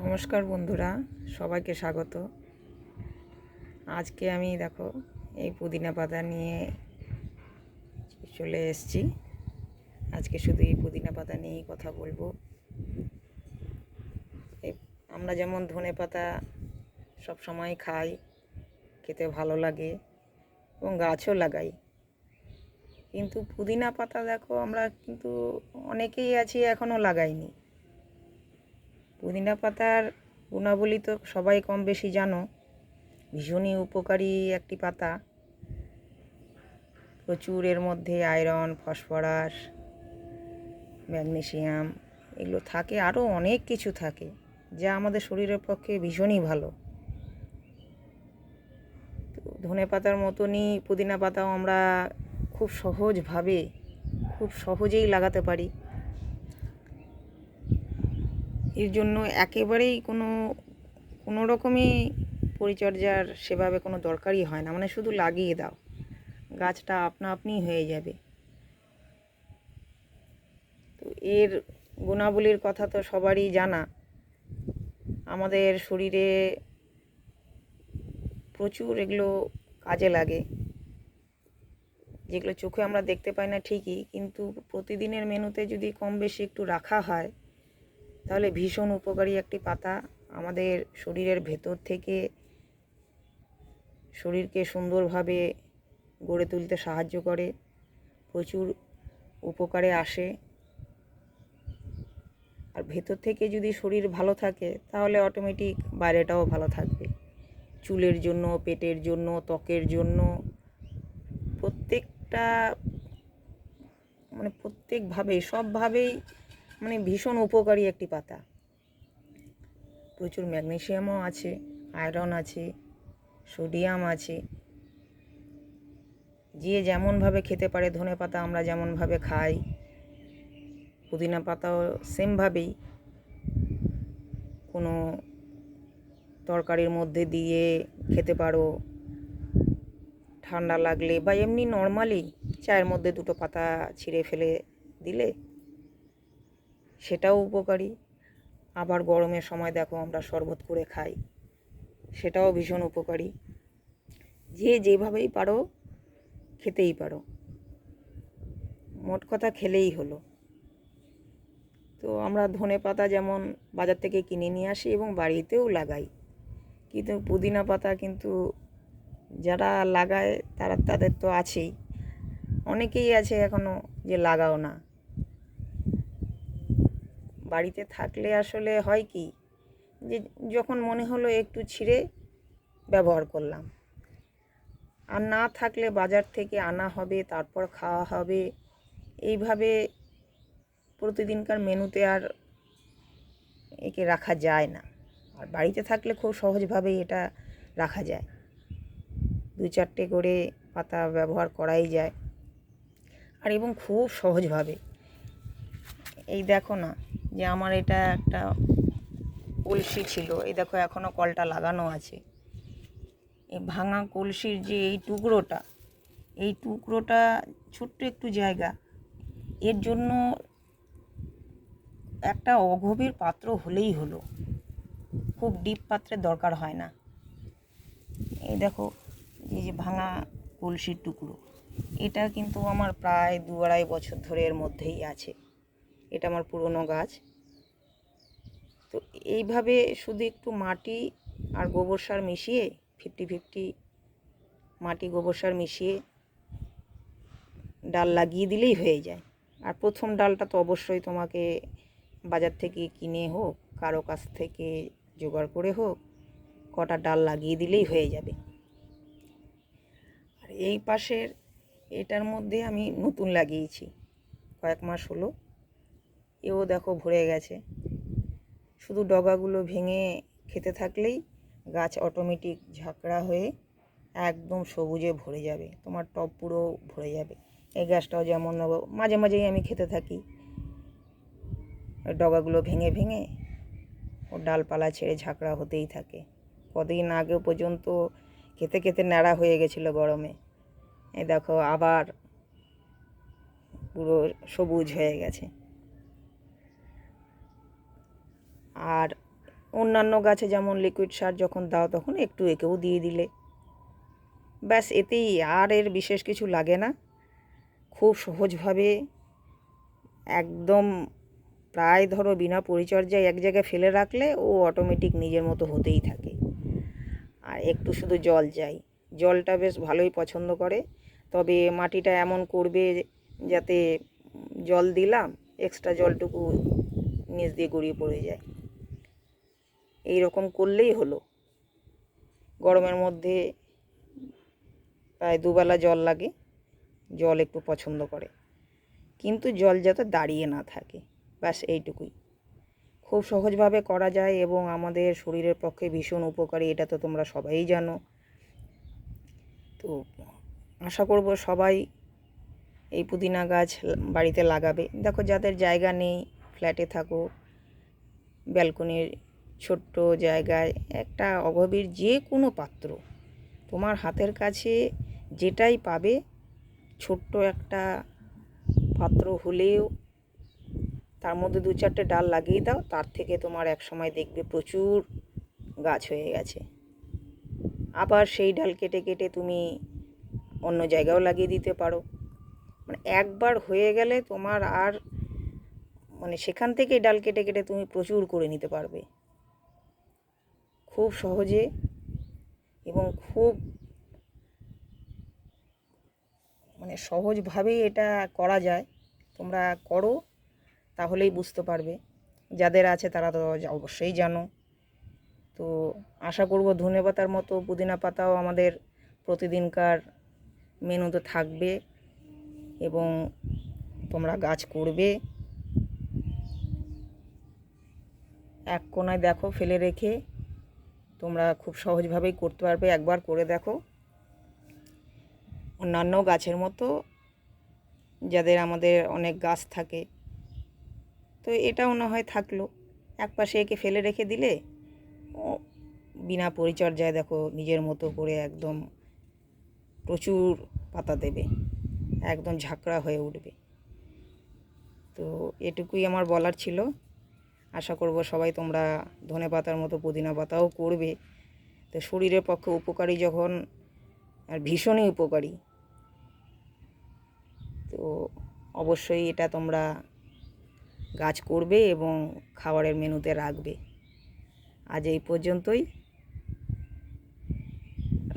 নমস্কার বন্ধুরা, সবাইকে স্বাগত। আজকে আমি দেখো এই পুদিনা পাতা নিয়ে চলে এসেছি। আজকে শুধু এই পুদিনা পাতা নিয়েই কথা বলবো। আমরা যেমন ধনে পাতা সব সময় খাই, খেতে ভালো লাগে এবং গাছও লাগাই, কিন্তু পুদিনা পাতা দেখো আমরা কিন্তু অনেকেই আছি এখনও লাগাইনি। পুদিনা পাতার গুণাবলী তো সবাই কম বেশি জানো। ভীষণই উপকারী একটি পাতা। প্রচুর এর মধ্যে আয়রন, ফসফরাস, ম্যাগনেসিয়াম এগুলো থাকে, আরও অনেক কিছু থাকে যা আমাদের শরীরের পক্ষে ভীষণই ভালো। তো ধনে পাতার মতনই পুদিনা পাতাও আমরা খুব সহজভাবে খুব সহজেই লাগাতে পারি। এর জন্য একেবারেই কোনো রকমই পরিচর্যার সেভাবে কোনো দরকারই হয় না, মানে শুধু লাগিয়ে দাও, গাছটা আপনা আপনিই হয়ে যাবে। তো এর গুণাবলীর কথা তো সবারই জানা। আমাদের শরীরে প্রচুর এগুলো কাজে লাগে, যেগুলো চোখে আমরা দেখতে পাই না ঠিকই, কিন্তু প্রতিদিনের মেনুতে যদি কম বেশি একটু রাখা হয় তাহলে ভীষণ উপকারী একটি পাতা। আমাদের শরীরের ভেতর থেকে শরীরকে সুন্দরভাবে গড়ে তুলতে সাহায্য করে, প্রচুর উপকারে আসে। আর ভেতর থেকে যদি শরীর ভালো থাকে তাহলে অটোমেটিক বাইরেটাও ভালো থাকবে। চুলের জন্য, পেটের জন্য, ত্বকের জন্য, প্রত্যেকটা প্রত্যেকভাবেই সবভাবেই ভীষণ উপকারী একটি পাতা। প্রচুর ম্যাগনেসিয়ামও আছে, আয়রন আছে, সোডিয়াম আছে। যে যেমনভাবে খেতে পারে, ধনে পাতা আমরা যেমনভাবে খাই, পুদিনা পাতাও সেমভাবেই কোনো তরকারির মধ্যে দিয়ে খেতে পারো। ঠান্ডা লাগলে বা এমনি নর্মালি চায়ের মধ্যে দুটো পাতা ছিঁড়ে ফেলে দিলে সেটাও উপকারী। আবার গরমের সময় দেখো আমরা শরবত করে খাই, সেটাও ভীষণ উপকারী। যে যেভাবেই পারো খেতেই পারো, মোট কথা খেলেই হলো। তো আমরা ধনে পাতা যেমন বাজার থেকে কিনে নিয়ে আসি এবং বাড়িতেও লাগাই, কিন্তু পুদিনা পাতা কিন্তু যারা লাগায় তাদের তো আছেই, অনেকেই আছে এখনও যে লাগাও না। বাড়িতে থাকলে আসলে হয় কি, যে যখন মনে হলো একটু ছিঁড়ে ব্যবহার করলাম, আর না থাকলে বাজার থেকে আনা হবে, তারপর খাওয়া হবে। এইভাবে প্রতিদিনকার মেনুতে আর একে রাখা যায় না। আর বাড়িতে থাকলে খুব সহজভাবেই এটা রাখা যায়, 2-4টে করে পাতা ব্যবহার করাই যায়, আর এবং খুব সহজভাবে। এই দেখো না, যে আমার এটা একটা কলসি ছিল, এই দেখো এখনও কলটা লাগানো আছে। এই ভাঙা কলসির যে এই টুকরোটা ছোট্ট একটু জায়গা, এর জন্য একটা অগভীর পাত্র হলেই হলো, খুব ডিপ পাত্রের দরকার হয় না। এই দেখো, এই যে ভাঙা কলসির টুকরো, এটা কিন্তু আমার প্রায় 2-2.5 বছর ধরে এর মধ্যেই আছে। এটা আমার পুরনো গাছ। তো এইভাবে শুধু একটু মাটি আর গোবর সার মিশিয়ে 50-50 মাটি গোবর সার মিশিয়ে ডাল লাগিয়ে দিলেই হয়ে যায়। আর প্রথম ডালটা তো অবশ্যই তোমাকে বাজার থেকে কিনে হোক, কারো কাছ থেকে জোগাড় করে হোক, কটা ডাল লাগিয়ে দিলেই হয়ে যাবে। আর এই পাশের এটার মধ্যে আমি নতুন লাগিয়েছি, কয়েক মাস হলো, এও দেখো ভরে গেছে। শুধু ডগাগুলো ভেঙে খেতে থাকলেই গাছ অটোমেটিক ঝাঁকড়া হয়ে একদম সবুজে ভরে যাবে, তোমার টব পুরো ভরে যাবে। এই গাছটাও যেমন মাঝে মাঝেই আমি খেতে থাকি, ডগাগুলো ভেঙে ভেঙে ও ডালপালা ছেড়ে ঝাঁকড়া হতেই থাকে। কদিন আগে পর্যন্ত খেতে খেতে ন্যাড়া হয়ে গেছিলো গরমে, এই দেখো আবার পুরো সবুজ হয়ে গেছে। আর অন্যান্য গাছে যেমন লিকুইড সার যখন দাও তখন একটু একেও দিয়ে দিলে ব্যাস, এতেই আর এর বিশেষ কিছু লাগে না। খুব সহজভাবে একদম প্রায় ধরো বিনা পরিচর্যায় এক জায়গায় ফেলে রাখলে ও অটোমেটিক নিজের মতো হতেই থাকে। আর একটু শুধু জল চাই, জলটা বেশ ভালোই পছন্দ করে। তবে মাটিটা এমন করবে যাতে জল দিলাম এক্সট্রা জলটুকু নিচ দিয়ে গড়িয়ে পড়ে যায়, এই রকম করলেই হলো। গরমের মধ্যে প্রায় দুবেলা জল লাগে, জল একটু পছন্দ করে, কিন্তু জল যাতে দাঁড়িয়ে না থাকে, ব্যাস এইটুকুই। খুব সহজভাবে করা যায় এবং আমাদের শরীরের পক্ষে ভীষণ উপকারী, এটা তো তোমরা সবাই জানো। তো আশা করব সবাই এই পুদিনা গাছ বাড়িতে লাগাবে। দেখো যাদের জায়গা নেই, ফ্ল্যাটে থাকো, ব্যালকনির ছোট্ট জায়গায় একটা অগভীর যে কোনো পাত্র, তোমার হাতের কাছে যেটাই পাবে, ছোট্ট একটা পাত্র হলেও তার মধ্যে 2-4টে ডাল লাগিয়ে দাও, তার থেকে তোমার এক সময় দেখবে প্রচুর গাছ হয়ে গেছে। আবার সেই ডাল কেটে কেটে তুমি অন্য জায়গায়ও লাগিয়ে দিতে পারো। মানে একবার হয়ে গেলে তোমার আর সেখান থেকে ডাল কেটে কেটে তুমি প্রচুর করে নিতে পারবে খুব সহজে, এবং খুব সহজভাবেই এটা করা যায়। তোমরা করো, তাহলেই বুঝতে পারবে। যাদের আছে তারা তো অবশ্যই জানো। তো আশা করব ধনেপাতার মতো পুদিনা পাতাও আমাদের প্রতিদিনকার মেনুতে থাকবে এবং তোমরা গাছ করবে। এক কোণায় দেখো ফেলে রেখে তোমরা খুব সহজভাবেই করতে পারবে, একবার করে দেখো। অন্যান্য গাছের মতো যাদের আমাদের অনেক গাছ থাকে, তো এটাও না হয় থাকলো, একপাশে একে ফেলে রেখে দিলে বিনা পরিচর্যায় দেখো নিজের মতো করে একদম প্রচুর পাতা দেবে, একদম ঝাঁকড়া হয়ে উঠবে। তো এটুকুই আমার বলার ছিল। আশা করব সবাই তোমরা ধনেপাতার মতো পুদিনা পাতাও করবে। তো শরীরের পক্ষে উপকারী যখন, আর ভীষণই উপকারী, তো অবশ্যই এটা তোমরা গাছ করবে এবং খাবারের মেনুতে রাখবে। আজ এই পর্যন্তই,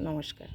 নমস্কার।